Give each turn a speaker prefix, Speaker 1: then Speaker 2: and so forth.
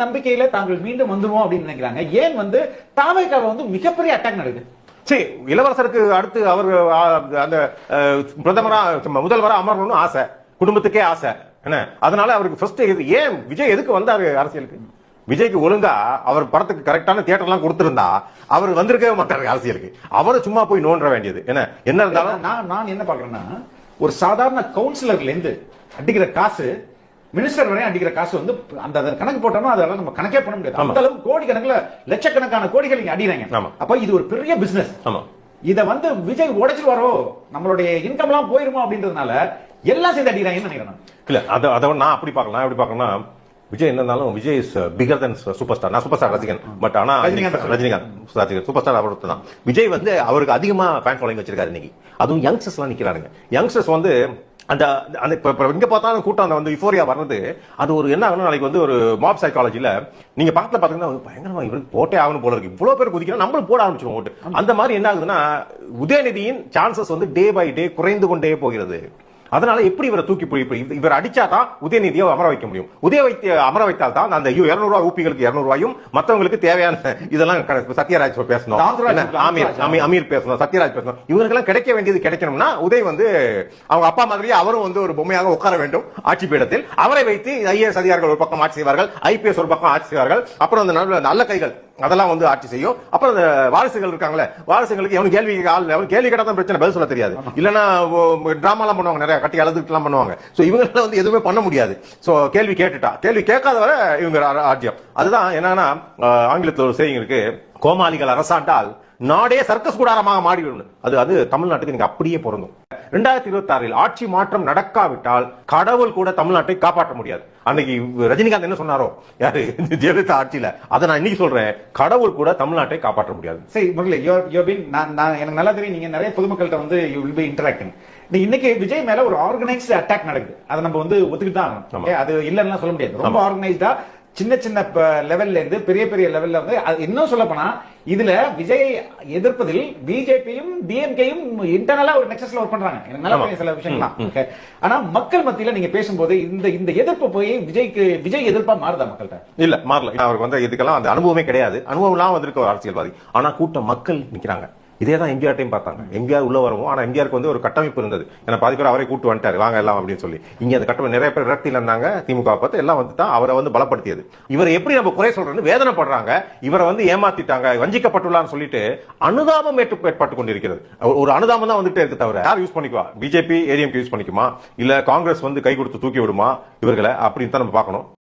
Speaker 1: நம்பிக்கையில தாங்கள் மீண்டும் வந்துருவோம் அப்படின்னு நினைக்கிறாங்க. ஏன் வந்து தாவேக்காவை வந்து மிகப்பெரிய அட்டாக் நடக்குது?
Speaker 2: சரி, இளவரசருக்கு அடுத்து அவர் அந்த பிரதமரா முதல்வரா அமரணும்னு ஆசை, குடும்பத்துக்கே ஆசை என்ன. அதனால அவருக்கு ஃபர்ஸ்ட் ஏன் விஜய் எதுக்கு வந்தாரு அரசியலுக்கு? விஜய்க்கு ஒழுங்கா அவர் படத்துக்கு கரெக்டான தியேட்டர் எல்லாம் கொடுத்திருந்தா அவர் வந்திருக்கவே மாட்டாரு அரசியலுக்கு. அவரை சும்மா போய் நோண்ட வேண்டியது என்ன இருந்தாலும்.
Speaker 1: நான் என்ன பாக்குறேன்னா, ஒரு சாதாரண கவுன்சிலர்ல இருந்து அடிக்கிற காசு மினிஸ்டர் வரையும் அடிக்கிற காசு வந்து அந்த கணக்கு போட்டோம்னா அதெல்லாம் நம்ம கணக்கே பண்ண முடியாது. அந்த அளவுக்கு கோடி கணக்குல லட்சக்கணக்கான கோடிகள் இங்க அடிக்கிறாங்க. அப்ப இது ஒரு பெரிய பிசினஸ். இத வந்து விஜய் உடைச்சிருவாரோ, நம்மளுடைய இன்கம் எல்லாம் போயிருமோ அப்படின்றதுனால எல்லாம் சேர்ந்து அடிக்கிறாங்கன்னு நினைக்கிறேன்.
Speaker 2: இல்ல அதை நான் அப்படி பார்க்கலாம். எப்படி பார்க்கணும்னா, விஜய் என்ன இருந்தாலும் Vijay is bigger then super star. நான் சூப்பர் ஸ்டார் ரசிகன், பட் ஆனா ரஜினிகாந்த் சூப்பர் ஸ்டார் அவருக்கு தான். விஜய் வந்து அவருக்கு அதிகமா ஃபேன் ஃபாலோயிங் வச்சிருக்காரு இன்னைக்கு. அதுவும் யங்ஸ்டர்ஸ் எல்லாம் நிக்கிறாங்க. யங்ஸ்டர்ஸ் வந்து அந்த இங்க பார்த்தாலும் கூட்டம் அந்த வந்து யுஃபோரியா வர்றது, அது ஒரு என்ன ஆகணும், நாளைக்கு வந்து ஒரு மாப் சைக்காலஜில நீங்க பக்கத்துல பாத்தீங்கன்னா பயங்கரமா இவருக்கு போட்டே ஆகணும் போல இருக்கு, இவ்வளவு பேர் குதிக்கிறோம், நம்மளும் போட ஆரம்பிச்சிடும் ஓட்டு. அந்த மாதிரி என்ன ஆகுதுன்னா, உதயநிதியின் சான்சஸ் வந்து டே பை டே குறைந்து கொண்டே போகிறது. அதனால எப்படி இவரை தூக்கி இவர் அடிச்சா தான் உதயநிதியை அமர வைக்க முடியும். அமர வைத்தால் தான் அந்த 200 ரூபாய் ஊப்பிகளுக்கு 200 ரூபாயும் மற்றவங்களுக்கு தேவையான இதெல்லாம் சத்யராஜ் பேசணும், அமீர் பேசணும், சத்யராஜ் பேசணும். இவங்களுக்கெல்லாம் கிடைக்க வேண்டியது கிடைக்கணும்னா உதய் வந்து அவங்க அப்பா மாதிரியே அவரும் வந்து ஒரு பொம்மையாக உட்கார வேண்டும் ஆட்சி பீடத்தில். அவரை வைத்து ஐஏஎஸ் அதிகாரிகள் ஒரு பக்கம் ஆட்சி செய்வார்கள், ஐபிஎஸ் ஒரு பக்கம் ஆட்சி செய்வார்கள். அப்புறம் அந்த நல்ல கைகள் அதெல்லாம் வந்து ஆட்சி செய்யும். அப்புறம் அந்த வாரிசுகள் இருக்காங்களே, வாரிசுகளுக்கு எவனும் கேள்வி கேட்டாதான் பிரச்சனை, பதில் சொல்ல தெரியாது. இல்லன்னா டிராமா எல்லாம் பண்ணுவாங்க, நிறைய கட்டி அழுதுட்டு எல்லாம் பண்ணுவாங்க. சோ இவங்க வந்து எதுவுமே பண்ண முடியாது. சோ கேள்வி கேட்காத வரை இவங்க ராஜ்யம். அதுதான் என்னன்னா, ஆங்கிலத்தில் ஒரு செய்தி இருக்கு, கோமாளிகள் அரசாண்டால் நாடே சர்க்கஸ் கூடாரமாக மாறிவிடும். அது தமிழ்நாட்டுக்கு நீங்க அப்படியே பொருந்தும். 2026 ஆட்சி மாற்றம் நடக்காவிட்டால் கடவுள் கூட தமிழ்நாட்டை காப்பாற்ற முடியாது. அன்னைக்கு ரஜினிகாந்த் என்ன சொன்னாரோ, யாரு ஜெயலலிதா ஆட்சியில, அதை நான் இன்னைக்கு சொல்றேன், கடவுள் கூட தமிழ்நாட்டை காப்பாற்ற முடியாது.
Speaker 1: சரி முரளி, எனக்கு நல்லா தெரியும், நீங்க நிறைய பொதுமக்கள்கிட்ட வந்து யூ வில் பி இன்டராக்டிங். இன்னைக்கு விஜய் மேல ஒரு ஆர்கனைஸ்ட் அட்டாக் நடக்குது, அதை நம்ம வந்து ஒத்துக்கிட்டு தான், அது இல்லைன்னா சொல்ல முடியாது. ரொம்ப ஆர்கனைஸ்டா சின்ன சின்ன லெவல்ல இருந்து பெரிய பெரிய லெவல்ல வந்து இன்னும் சொல்ல போனா, இதுல விஜய் எதிர்ப்பதில் பிஜேபியும் டிஎம்கேயும் இன்டர்னலா ஒரு நெக்ஸஸ்ல ஒர்க் பண்றாங்க. எனக்கு நல்லா தெரியும் சில விஷயங்கள்லாம். ஆனா மக்கள் மத்தியில நீங்க பேசும்போது இந்த எதிர்ப்பு போய் விஜய் எதிர்ப்பா மாறுதா மக்கள்கிட்ட?
Speaker 2: இல்ல, மாறல. அவருக்கு வந்து இதுக்கெல்லாம் அந்த அனுபவமே கிடையாது. அனுபவம் எல்லாம் வந்திருக்க ஒரு அரசியல்வாதி. ஆனா கூட்டம் மக்கள் நிக்கிறாங்க. இதே தான் எம்ஜிஆர் டைம் பார்த்தாங்க. எம்ஜிஆர் உள்ள வருவோம், ஆனா எம்ஜிஆருக்கு வந்து ஒரு கட்டமைப்பு இருந்தது. ஏன்னா பாதி பேர் அவரை கூட்டு வந்துட்டாரு, வாங்க எல்லாம் அப்படின்னு சொல்லி. இங்க அந்த கட்டமைப்பு நிறைய பேர் விரக்தியில் இருந்தாங்க. திமுக பார்த்து எல்லாம் வந்து தான் அவரை வந்து பலப்படுத்தியது. இவரை எப்படி நம்ம குறை சொல்றது, வேதனைப்படுறாங்க, இவரை வந்து ஏமாத்திட்டாங்க, வஞ்சிக்கப்பட்டுள்ளான்னு சொல்லிட்டு அனுதாபம் ஏற்பட்டு கொண்டிருக்கிறது. ஒரு அனுதாபம் தான் வந்துட்டே இருக்கு தவிர யார் யூஸ் பண்ணிக்குவா? பிஜேபி ஏடிஎம்கே யூஸ் பண்ணிக்குமா, இல்ல காங்கிரஸ் வந்து கை கொடுத்து தூக்கி விடுமா இவர்களை அப்படின்னு தான் நம்ம பார்க்கணும்.